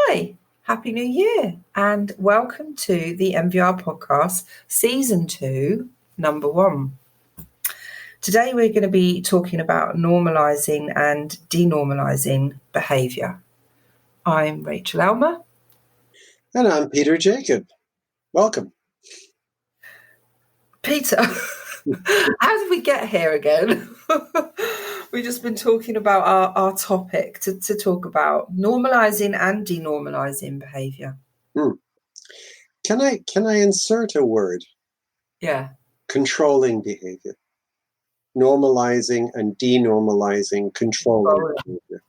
Hi, Happy New Year, and welcome to the NVR podcast, Season 2, Number 1. Today we're going to be talking about normalising and de-normalising behaviour. I'm Rachael Aylmer. And I'm Peter Jakob. Welcome. Peter, how did we get here again? We've just been talking about our topic to talk about normalising and de-normalising behaviour. Can I insert a word? Yeah. Controlling behavior. Normalizing and de-normalizing controlling behavior.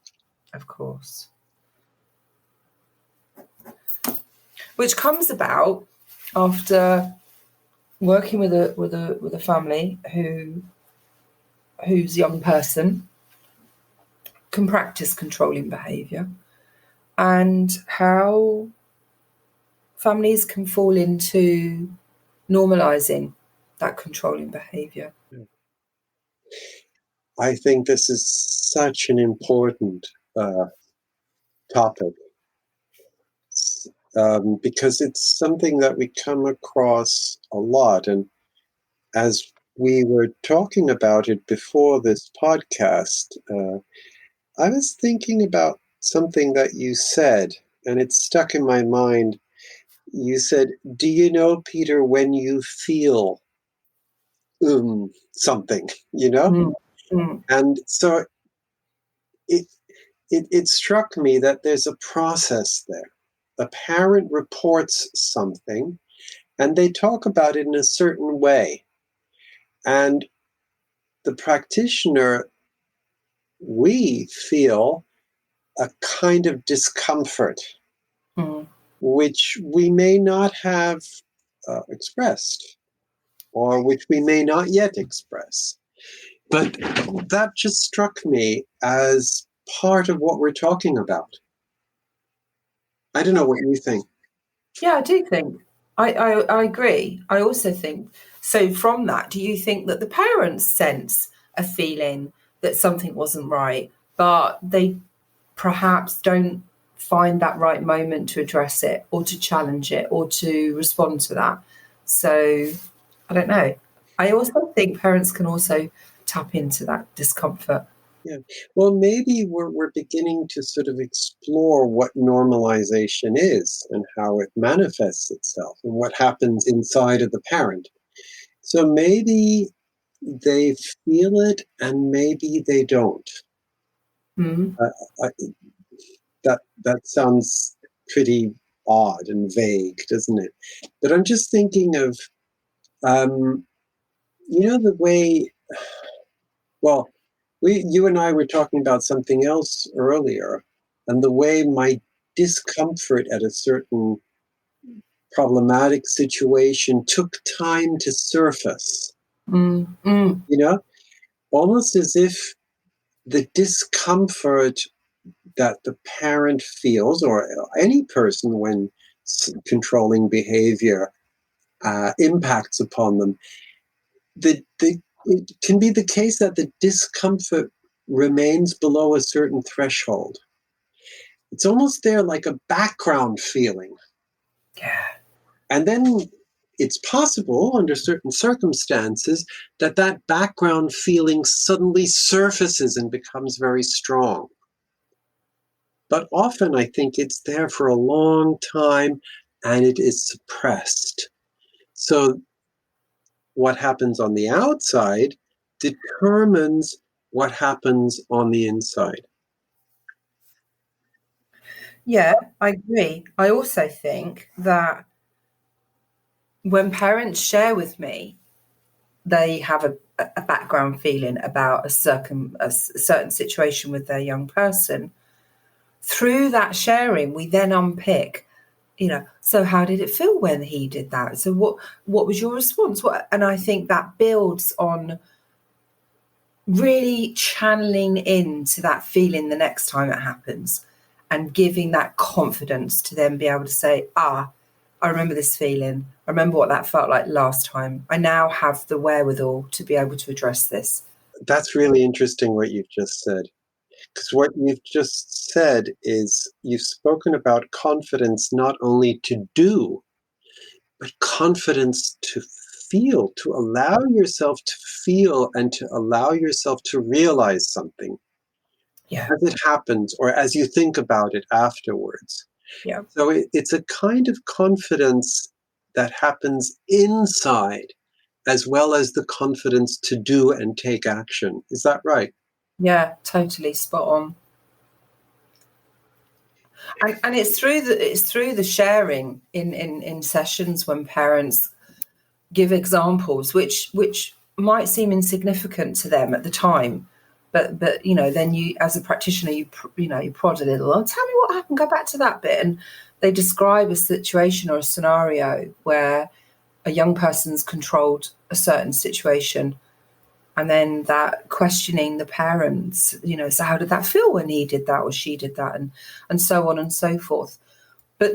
Of course. Which comes about after working with a family whose young person can practice controlling behaviour, and how families can fall into normalising that controlling behaviour. I think this is such an important topic because it's something that we come across a lot. And as we were talking about it before this podcast, I was thinking about something that you said, and it stuck in my mind. You said, do you know, Peter, when you feel something, you know? And so it struck me that there's a process there. A parent reports something, and they talk about it in a certain way. And the practitioner, we feel a kind of discomfort, which we may not have expressed, or which we may not yet express. But that just struck me as part of what we're talking about. I don't know what you think. Yeah, I do think. I agree. I also think, so from that, do you think that the parents sense a feeling that something wasn't right, but they perhaps don't find that right moment to address it or to challenge it or to respond to that? So I don't know. I also think parents can also tap into that discomfort. Yeah. Well, maybe we're beginning to sort of explore what normalization is and how it manifests itself and what happens inside of the parent. So maybe they feel it and maybe they don't. That sounds pretty odd and vague, doesn't it? But I'm just thinking of, the way, well, you and I were talking about something else earlier, and the way my discomfort at a certain problematic situation took time to surface. Almost as if the discomfort that the parent feels, or any person when controlling behavior impacts upon them, it can be the case that the discomfort remains below a certain threshold. It's almost there like a background feeling. Yeah. And then it's possible under certain circumstances that background feeling suddenly surfaces and becomes very strong. But often I think it's there for a long time and it is suppressed. So what happens on the outside determines what happens on the inside. Yeah, I agree. I also think that when parents share with me, they have a background feeling about a certain situation with their young person. Through that sharing, we then unpick, so how did it feel when he did that? So what was your response? And I think that builds on really channeling into that feeling the next time it happens and giving that confidence to then be able to say, I remember this feeling. I remember what that felt like last time. I now have the wherewithal to be able to address this. That's really interesting what you've just said. Because what you've just said is you've spoken about confidence not only to do, but confidence to feel, to allow yourself to feel and to allow yourself to realize something as it happens or as you think about it afterwards. Yeah. So it's a kind of confidence that happens inside as well as the confidence to do and take action. Is that right? Yeah, totally spot on. And it's through the sharing in sessions when parents give examples which might seem insignificant to them at the time, but then you, as a practitioner, you prod a little. Oh, tell me what happened. Go back to that bit, and they describe a situation or a scenario where a young person's controlled a certain situation, and then that questioning the parents, so how did that feel when he did that or she did that, and so on and so forth. But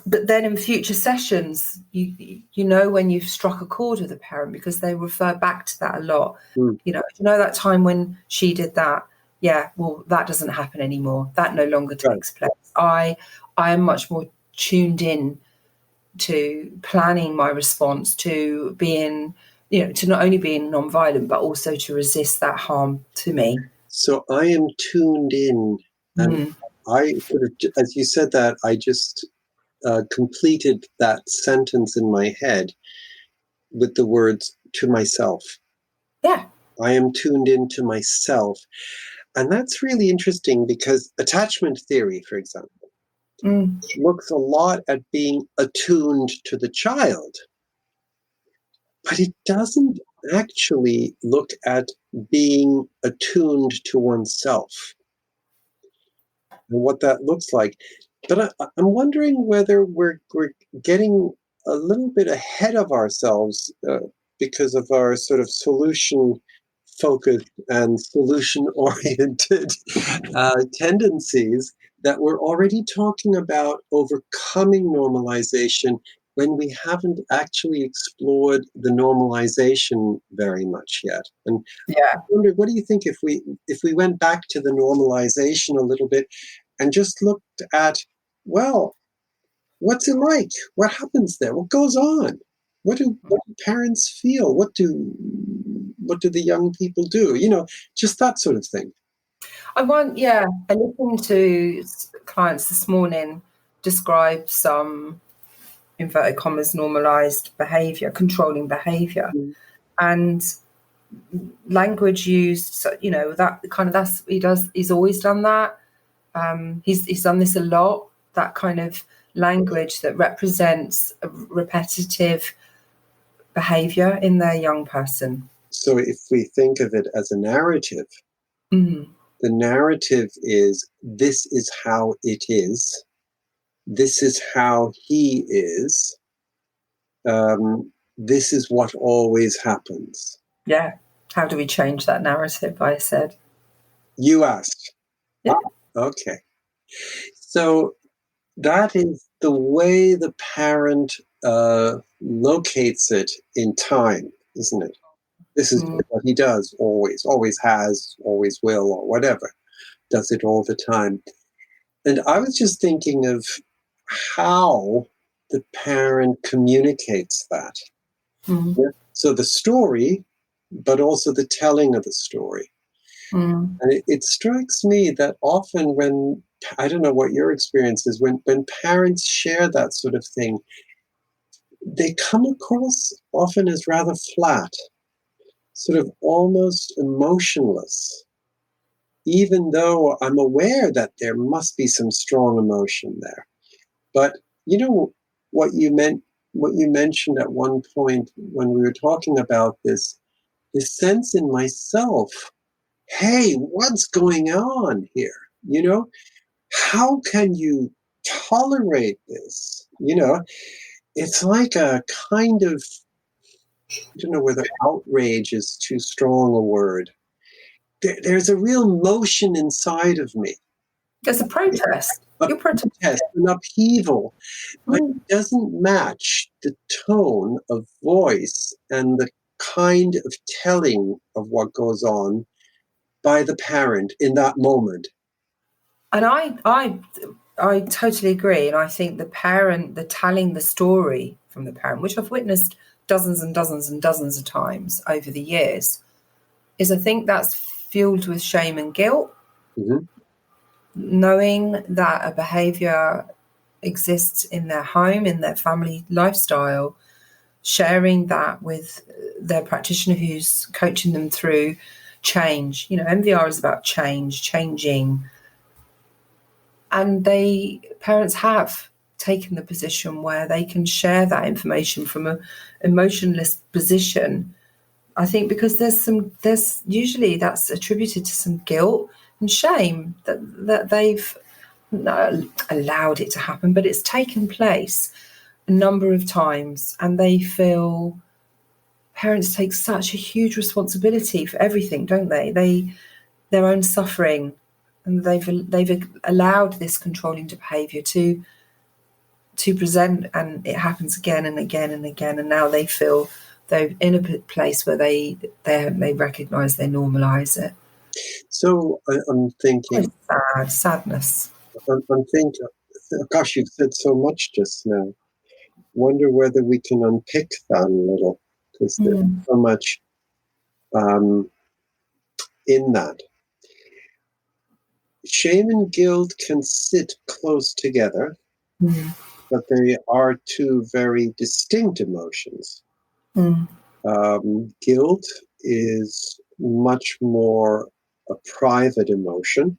then in future sessions, when you've struck a chord with a parent because they refer back to that a lot. That time when she did that, yeah, well, that doesn't happen anymore. That no longer takes place. I am much more tuned in to planning my response, to being, to not only being non-violent, but also to resist that harm to me. So I am tuned in. And I sort of, as you said that, I just completed that sentence in my head with the words "to myself." Yeah. I am tuned in to myself. And that's really interesting because attachment theory, for example, looks a lot at being attuned to the child, but it doesn't actually look at being attuned to oneself and what that looks like. But I'm wondering whether we're getting a little bit ahead of ourselves because of our sort of solution-focused and solution-oriented tendencies, that we're already talking about overcoming normalization when we haven't actually explored the normalization very much yet. And I wonder, what do you think if we went back to the normalization a little bit and just looked at, well, what's it like? What happens there? What goes on? What do parents feel? What do the young people do? Just that sort of thing. I listened to clients this morning describe some, inverted commas, normalized behavior, controlling behavior, and language used. That kind of, he's always done that. He's done this a lot. That kind of language that represents a repetitive behavior in their young person. So if we think of it as a narrative, the narrative is, this is how it is. This is how he is. This is what always happens. Yeah. How do we change that narrative? I said. You asked. Yeah. Okay. So that is the way the parent locates it in time, isn't it? This is what he does always has, always will, or whatever. Does it all the time. And I was just thinking of how the parent communicates that. Yeah? So the story, but also the telling of the story. And it strikes me that often when, I don't know what your experience is, when parents share that sort of thing, they come across often as rather flat, sort of almost emotionless, even though I'm aware that there must be some strong emotion there. But what you mentioned at one point when we were talking about this sense in myself, hey, what's going on here? How can you tolerate this? It's like a kind of, I don't know whether outrage is too strong a word. There's a real motion inside of me. There's a protest. You're protest, an upheaval, but it doesn't match the tone of voice and the kind of telling of what goes on by the parent in that moment. And I totally agree. And I think the telling the story from the parent, which I've witnessed dozens and dozens and dozens of times over the years, is I think that's fueled with shame and guilt. Mm-hmm. Knowing that a behaviour exists in their home, in their family lifestyle, sharing that with their practitioner who's coaching them through change. NVR is about changing. And parents have taken the position where they can share that information from an emotionless position. I think because there's usually that's attributed to some guilt and shame that they've allowed it to happen, but it's taken place a number of times, and they feel parents take such a huge responsibility for everything, don't they? Their own suffering, and they've allowed this controlling behaviour to present, and it happens again and again and again, and now they feel they're in a place where they recognise, they normalise it. So I'm thinking, sadness. I'm thinking, gosh, you've said so much just now. Wonder whether we can unpick that a little, because there's so much in that. Shame and guilt can sit close together, but they are two very distinct emotions. Guilt is much more a private emotion.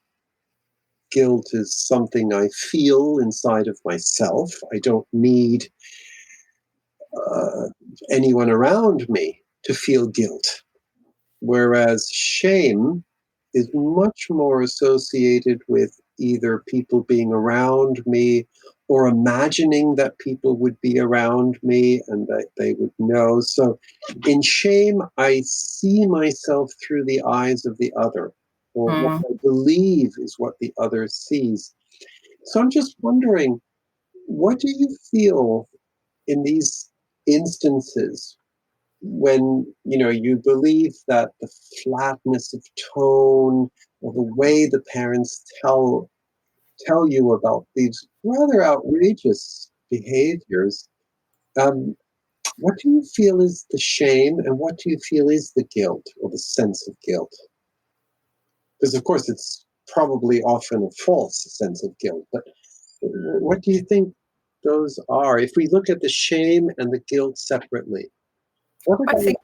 Guilt is something I feel inside of myself. I don't need anyone around me to feel guilt. Whereas shame is much more associated with either people being around me or imagining that people would be around me and that they would know. So in shame, I see myself through the eyes of the other, or what I believe is what the other sees. So I'm just wondering, what do you feel in these instances when you believe that the flatness of tone or the way the parents tell you about these rather outrageous behaviors, what do you feel is the shame and what do you feel is the guilt or the sense of guilt? Because of course it's probably often a false sense of guilt, but what do you think those are? If we look at the shame and the guilt separately, I think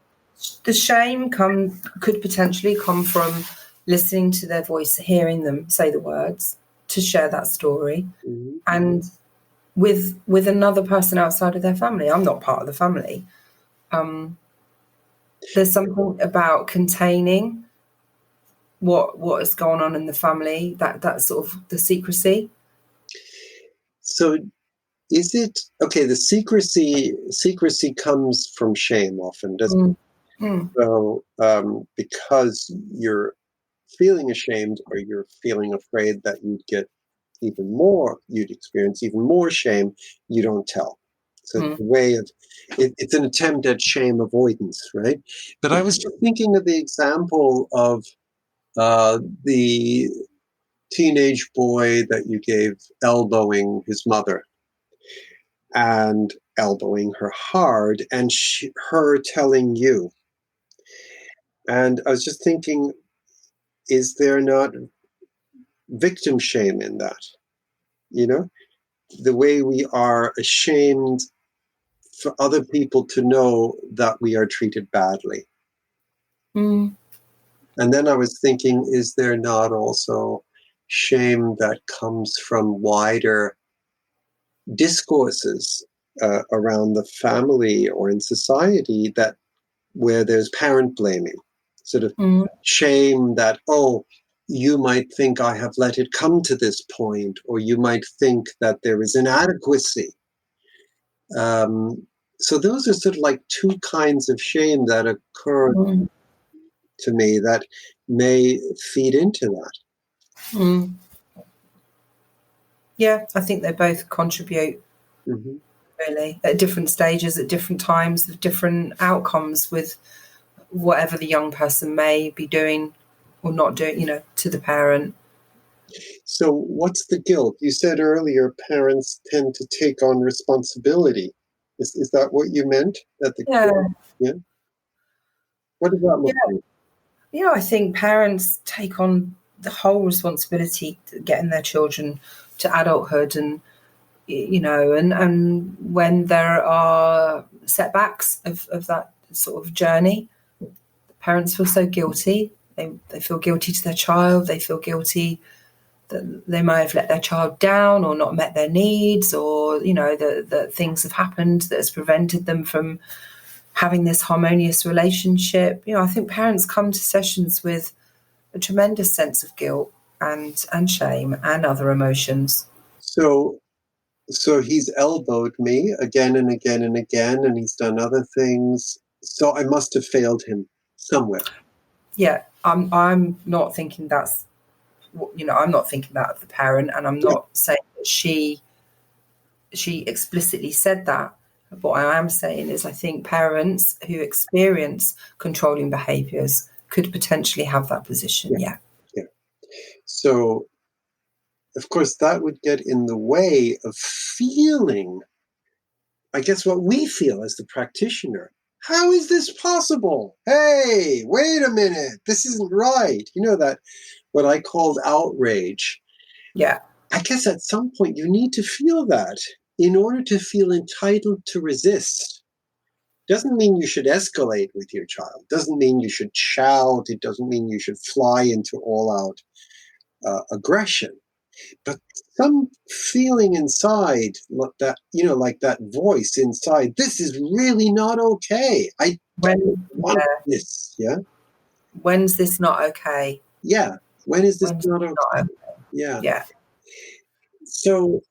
the shame could potentially come from listening to their voice, hearing them say the words to share that story, and with another person outside of their family. I'm not part of the family. There's something about containing what has gone on in the family, that sort of the secrecy. So is it okay? The secrecy comes from shame often, doesn't it? So because you're feeling ashamed or you're feeling afraid that you'd experience even more shame, you don't tell. So it's a way of it's an attempt at shame avoidance, right? But I was just thinking of the example of the teenage boy that you gave elbowing his mother and elbowing her hard, and her telling you. And I was just thinking, is there not victim shame in that? The way we are ashamed for other people to know that we are treated badly. And then I was thinking, is there not also shame that comes from wider discourses around the family or in society where there's parent blaming, sort of shame that, you might think I have let it come to this point, or you might think that there is inadequacy. So those are sort of like two kinds of shame that occur to me that may feed into that. Yeah, I think they both contribute, really, at different stages, at different times, with different outcomes with whatever the young person may be doing or not doing, to the parent. So what's the guilt? You said earlier parents tend to take on responsibility. Is that what you meant? That the yeah. What does that look like? Yeah, I think parents take on the whole responsibility to getting their children to adulthood, and and when there are setbacks of that sort of journey, parents feel so guilty. They feel guilty to their child. They feel guilty that they may have let their child down or not met their needs, or that things have happened that has prevented them from having this harmonious relationship. I think parents come to sessions with a tremendous sense of guilt and shame and other emotions. So he's elbowed me again and again and again, and he's done other things. So I must have failed him somewhere. Yeah, I'm not thinking that's, I'm not thinking that of the parent, and I'm not saying that she explicitly said that. What I am saying is I think parents who experience controlling behaviours could potentially have that position. Yeah. So, of course, that would get in the way of feeling, I guess, what we feel as the practitioner. How is this possible? Hey, wait a minute. This isn't right. That what I called outrage. Yeah. I guess at some point you need to feel that in order to feel entitled to resist. Doesn't mean you should escalate with your child. Doesn't mean you should shout. It doesn't mean you should fly into all-out aggression. But some feeling inside that, like that voice inside, this is really not okay. I don't want this. Yeah. When's this not okay? Yeah. When is this not okay? Not okay? Yeah. Yeah. So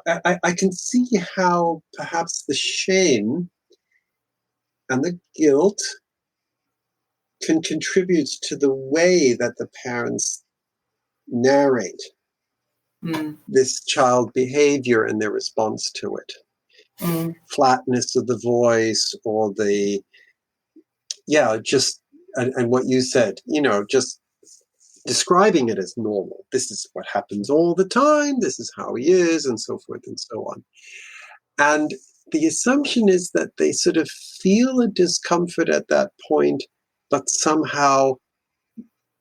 I can see how perhaps the shame and the guilt can contribute to the way that the parents narrate this child behavior and their response to it. Flatness of the voice, or and what you said, just describing it as normal. This is what happens all the time. This is how he is, and so forth and so on. And the assumption is that they sort of feel a discomfort at that point, but somehow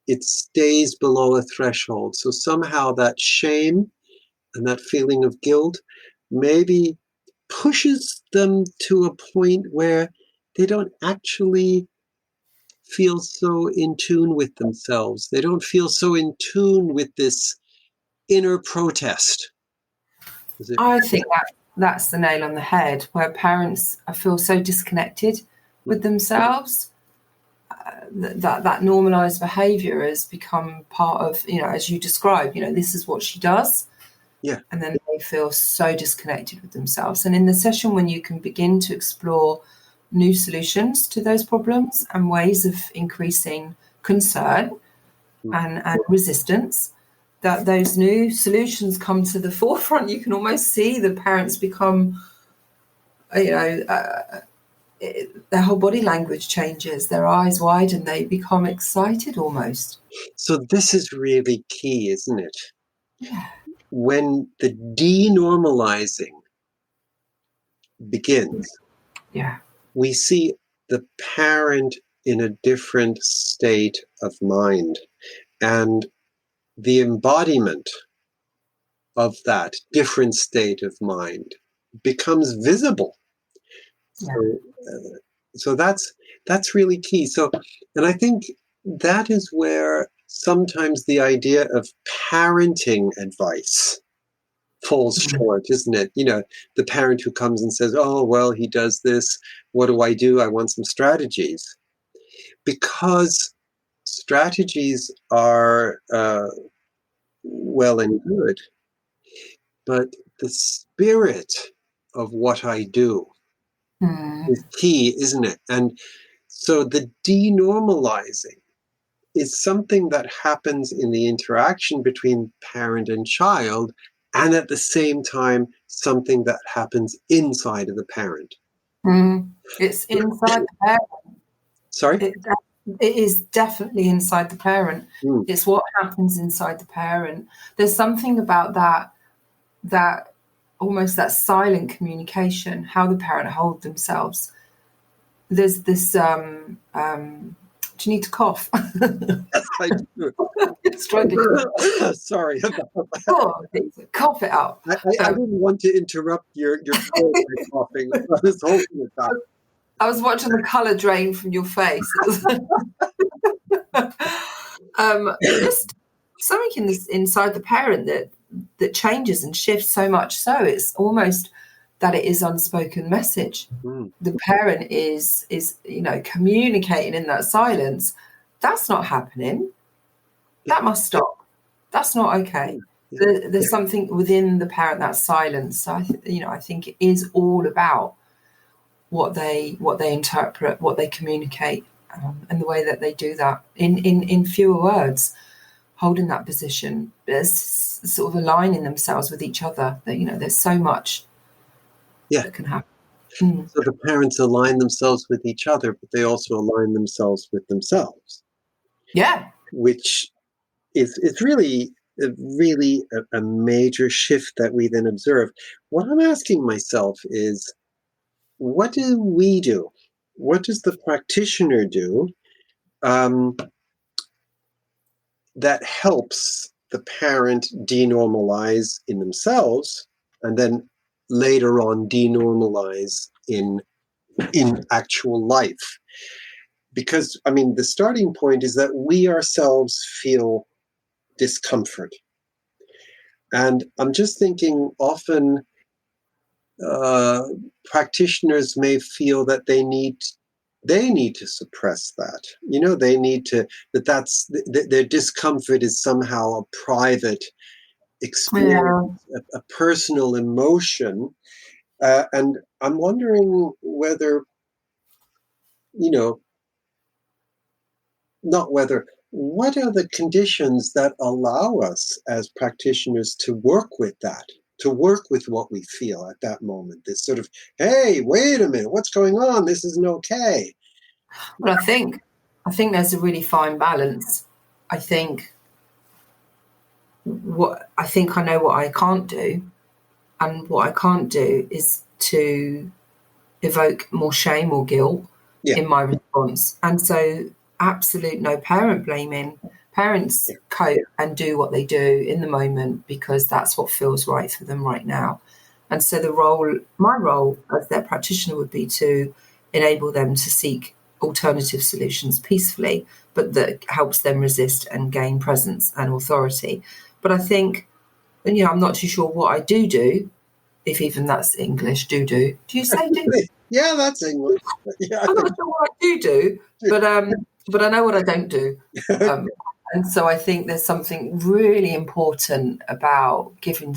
it stays below a threshold. So somehow that shame and that feeling of guilt maybe pushes them to a point where they don't actually feel so in tune with themselves. They don't feel so in tune with this inner protest. I think that's the nail on the head, where parents feel so disconnected with themselves. That normalised behaviour has become part of, as you described, this is what she does. Yeah. And then they feel so disconnected with themselves. And in the session, when you can begin to explore new solutions to those problems and ways of increasing concern and resistance, that those new solutions come to the forefront. You can almost see the parents become, their whole body language changes, their eyes widen, they become excited almost. So this is really key, isn't it? Yeah. When the de-normalising begins, we see the parent in a different state of mind, and the embodiment of that different state of mind becomes visible. So that's really key. So, and I think that is where sometimes the idea of parenting advice falls short, isn't it? The parent who comes and says, oh, well, he does this. What do? I want some strategies. Because strategies are well and good, but the spirit of what I do is key, isn't it? And so the de-normalising is something that happens in the interaction between parent and child, and at the same time, something that happens inside of the parent. It's inside the parent. Sorry? It is definitely inside the parent. It's what happens inside the parent. There's something about that almost that silent communication, how the parent hold themselves. There's this do you need to cough? Yes, I do. Sorry about that. Oh, cough it out. I didn't want to interrupt your flow by coughing. I was hoping it that. I was watching the colour drain from your face. Just something inside the parent that changes and shifts so much so it's almost that it is unspoken message. The parent is communicating in that silence. That's not happening. That must stop. That's not okay. There's something within the parent, that silence. So I think it is all about what they interpret, what they communicate, and the way that they do that in fewer words, holding that position, sort of aligning themselves with each other. That there's so much that can happen. So the parents align themselves with each other, but they also align themselves with themselves. Yeah, which is really a major shift that we then observe. What I'm asking myself is, what do we do? What does the practitioner do that helps the parent de-normalise in themselves and then later on de-normalise in actual life? Because, the starting point is that we ourselves feel discomfort. And I'm just thinking often practitioners may feel that they need to suppress that. They need to, their discomfort is somehow a private experience, a personal emotion. And I'm wondering whether, what are the conditions that allow us as practitioners to work with that, to work with what we feel at that moment? This sort of, hey, wait a minute, what's going on? This isn't okay. Well, I think there's a really fine balance. I think I know what I can't do, and what I can't do is to evoke more shame or guilt in my response. And so absolute no parent blaming. Parents cope and do what they do in the moment because that's what feels right for them right now. And so my role as their practitioner would be to enable them to seek alternative solutions peacefully, but that helps them resist and gain presence and authority. But I think, I'm not too sure what I do, if even that's English, do. Do you say do? Yeah, that's English. Yeah, I'm not sure what I do, but I know what I don't do. And so I think there's something really important about giving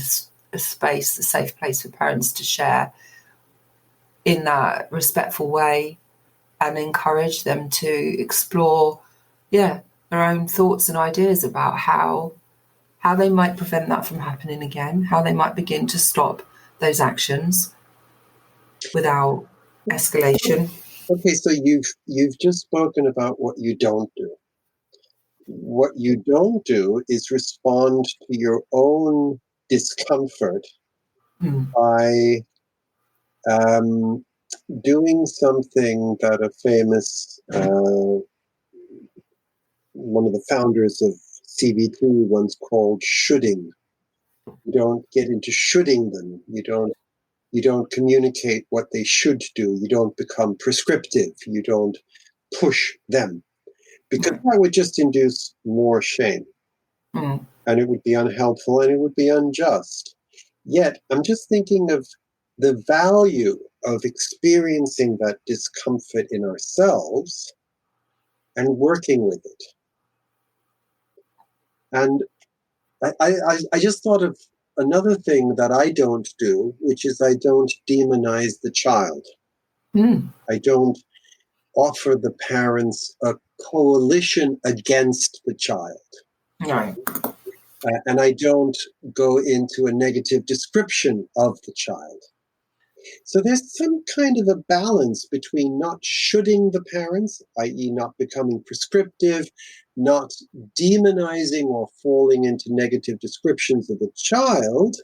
a space, a safe place for parents to share in that respectful way and encourage them to explore, their own thoughts and ideas about how they might prevent that from happening again, how they might begin to stop those actions without escalation. Okay, so you've just spoken about what you don't do. What you don't do is respond to your own discomfort by doing something that a famous one of the founders of CBT once called shoulding. You don't get into shoulding them. You don't communicate what they should do. You don't become prescriptive. You don't push them, because that would just induce more shame. And it would be unhelpful and it would be unjust. Yet, I'm just thinking of the value of experiencing that discomfort in ourselves and working with it. And I just thought of another thing that I don't do, which is I don't demonize the child. I don't offer the parents a coalition against the child. No. And I don't go into a negative description of the child. So there's some kind of a balance between not shoulding the parents, i.e. not becoming prescriptive, not demonizing or falling into negative descriptions of the child,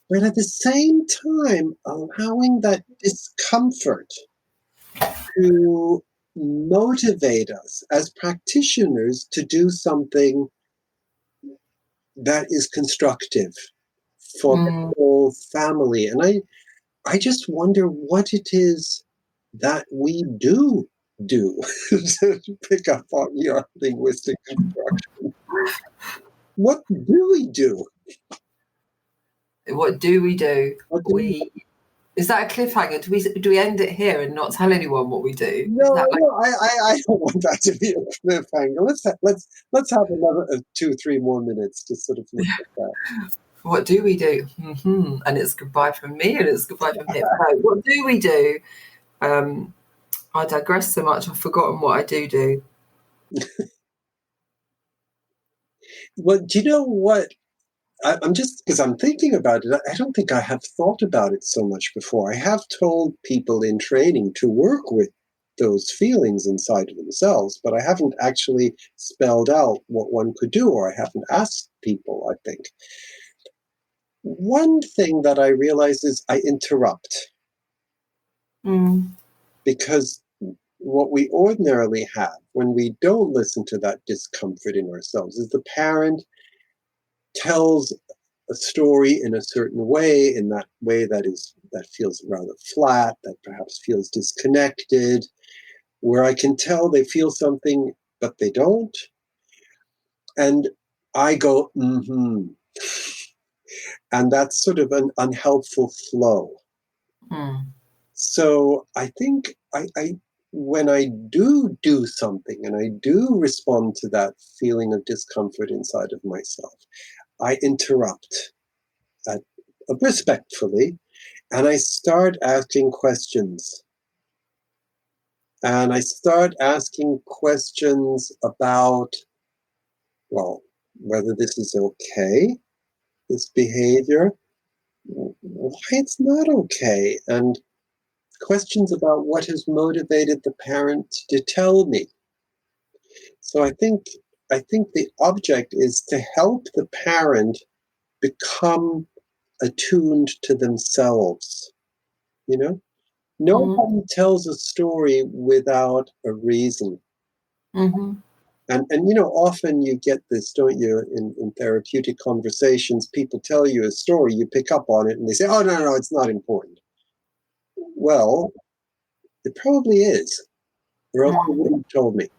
but at the same time allowing that discomfort to motivate us as practitioners to do something that is constructive for the whole family. And I just wonder what it is that we do to pick up on your linguistic construction. What do we do? What do we do? Is that a cliffhanger? Do we end it here and not tell anyone what we do? No, I don't want that to be a cliffhanger. Let's have another 2-3 more minutes to sort of look at that. What do we do? Mm-hmm. And it's goodbye from me, and it's goodbye from him. No, what do we do? I digress so much. I've forgotten what I do. Well, do you know what? I'm just, because I'm thinking about it, I don't think I have thought about it so much before. I have told people in training to work with those feelings inside of themselves, but I haven't actually spelled out what one could do, or I haven't asked people, I think. One thing that I realize is I interrupt. Because what we ordinarily have when we don't listen to that discomfort in ourselves is the parent tells a story in a certain way, in that way that feels rather flat, that perhaps feels disconnected, where I can tell they feel something, but they don't. And I go, mm-hmm. And that's sort of an unhelpful flow. So I think I when I do something and I do respond to that feeling of discomfort inside of myself, I interrupt respectfully, and I start asking questions. And I start asking questions about, well, whether this is okay, this behavior, why it's not okay, and questions about what has motivated the parent to tell me. So I think the object is to help the parent become attuned to themselves. You know, nobody tells a story without a reason. And you know, often you get this, don't you, in therapeutic conversations, people tell you a story, you pick up on it, and they say, oh, no, it's not important. Well, it probably is, or else you wouldn't have told me.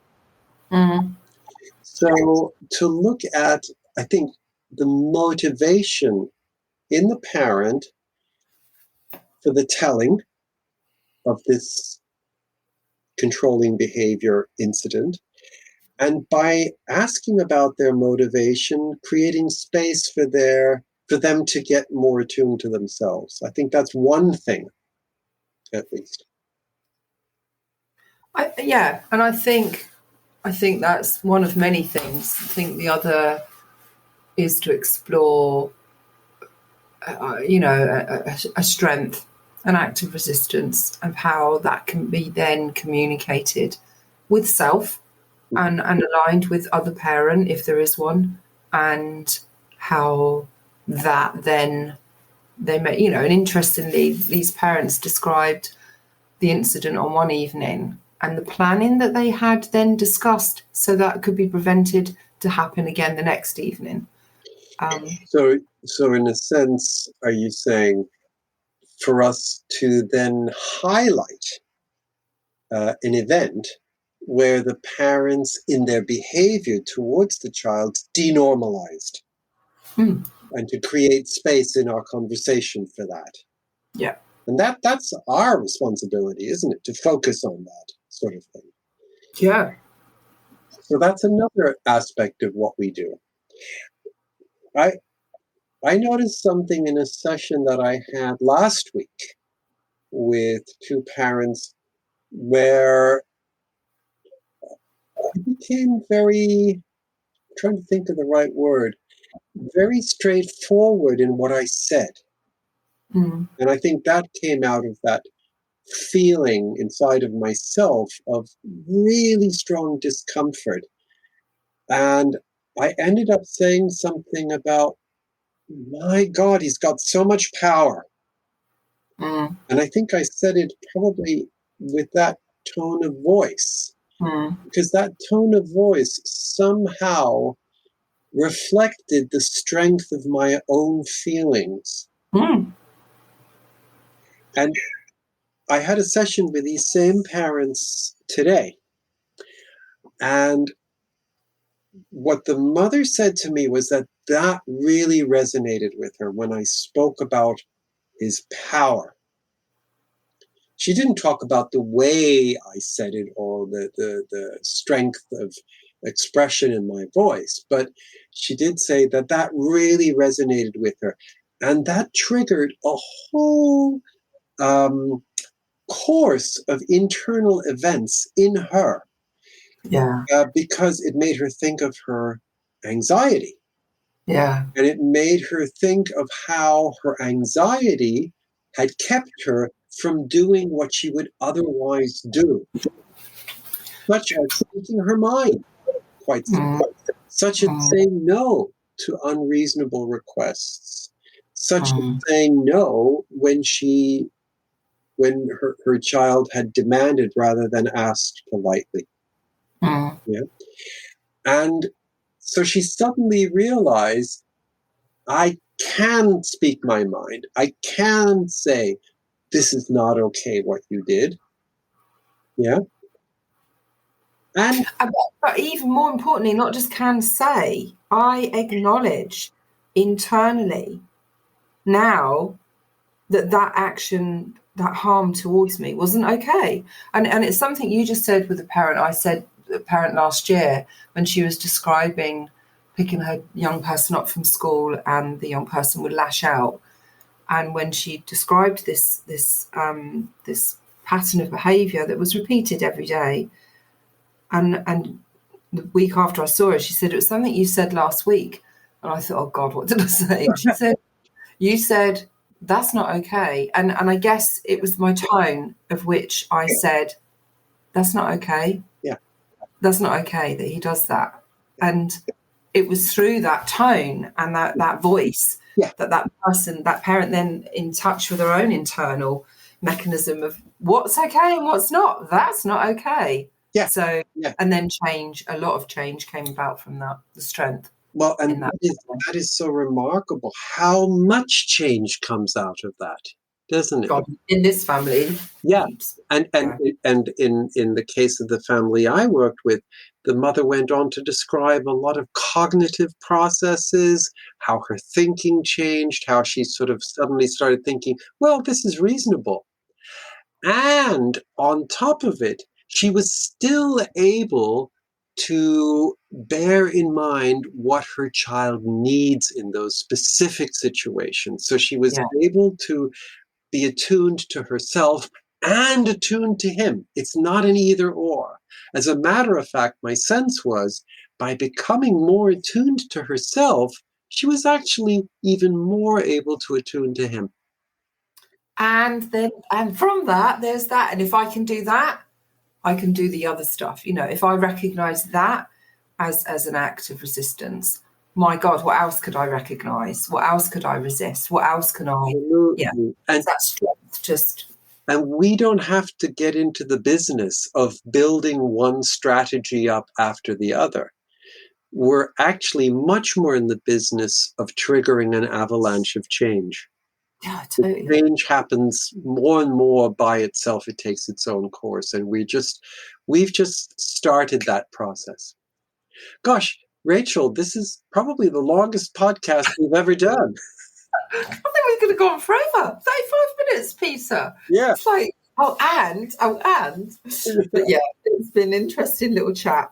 So to look at, I think, the motivation in the parent for the telling of this controlling behavior incident, and by asking about their motivation, creating space for them to get more attuned to themselves. I think that's one thing, at least. And I think that's one of many things. I think the other is to explore, a strength, an act of resistance, and how that can be then communicated with self and aligned with other parent, if there is one, and how that then they may, and interestingly, these parents described the incident on one evening and the planning that they had then discussed so that could be prevented to happen again the next evening. So in a sense, are you saying for us to then highlight an event where the parents in their behavior towards the child de-normalized and to create space in our conversation for that? Yeah. And that's our responsibility, isn't it, to focus on that sort of thing? Yeah. So that's another aspect of what we do. I noticed something in a session that I had last week with two parents where I became very, I'm trying to think of the right word, very straightforward in what I said. Mm. And I think that came out of that feeling inside of myself of really strong discomfort. And I ended up saying something about, my God, he's got so much power. Mm. And I think I said it probably with that tone of voice, because that tone of voice somehow reflected the strength of my own feelings. Mm. And I had a session with these same parents today. And what the mother said to me was that really resonated with her when I spoke about his power. She didn't talk about the way I said it or the strength of expression in my voice, but she did say that really resonated with her. And that triggered a whole course of internal events in her. Yeah. Because it made her think of her anxiety. Yeah. And it made her think of how her anxiety had kept her from doing what she would otherwise do, such as speaking her mind, quite simply, such as saying no to unreasonable requests, such as saying no when her child had demanded rather than asked politely. Yeah. And so she suddenly realized, I can speak my mind. I can say, this is not okay what you did. Yeah. And but even more importantly, not just can say, I acknowledge internally now that action, that harm towards me wasn't okay. And it's something you just said with a parent. I said a parent last year when she was describing picking her young person up from school and the young person would lash out. And when she described this pattern of behaviour that was repeated every day, and the week after I saw her, she said, it was something you said last week. And I thought, oh God, what did I say? And she said, you said, that's not okay. And I guess it was my tone of which I said, that's not okay. Yeah. That's not okay that he does that. And it was through that tone and that voice that person, that parent then in touch with their own internal mechanism of what's okay and what's not. That's not okay. Yeah. So, and then a lot of change came about from that, the strength. Well, and that is so remarkable how much change comes out of that, doesn't it? God, in this family. Yeah. And in the case of the family I worked with, the mother went on to describe a lot of cognitive processes, how her thinking changed, how she sort of suddenly started thinking, well, this is reasonable. And on top of it, she was still able to bear in mind what her child needs in those specific situations. So she was able to be attuned to herself and attuned to him. It's not an either or. As a matter of fact, my sense was by becoming more attuned to herself, she was actually even more able to attune to him. And from that, there's that. And if I can do that, I can do the other stuff. You know, if I recognize that as an act of resistance, my God, what else could I recognize? What else could I resist? What else can I? Yeah, and that strength just. And we don't have to get into the business of building one strategy up after the other. We're actually much more in the business of triggering an avalanche of change. Yeah, totally. The change happens more and more by itself. It takes its own course. And we've just started that process. Gosh, Rachel, this is probably the longest podcast we've ever done. I think we're going to go on forever. 35 minutes, Peter. Yeah. It's like, and. But yeah, it's been an interesting little chat.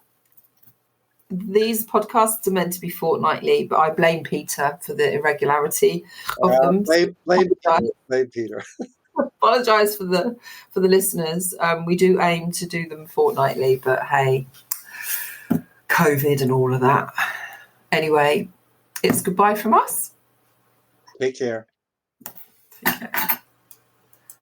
These podcasts are meant to be fortnightly, but I blame Peter for the irregularity of them. Blame Peter. Apologise for the listeners. We do aim to do them fortnightly, but hey, COVID and all of that. Anyway, it's goodbye from us. Take care. Take care.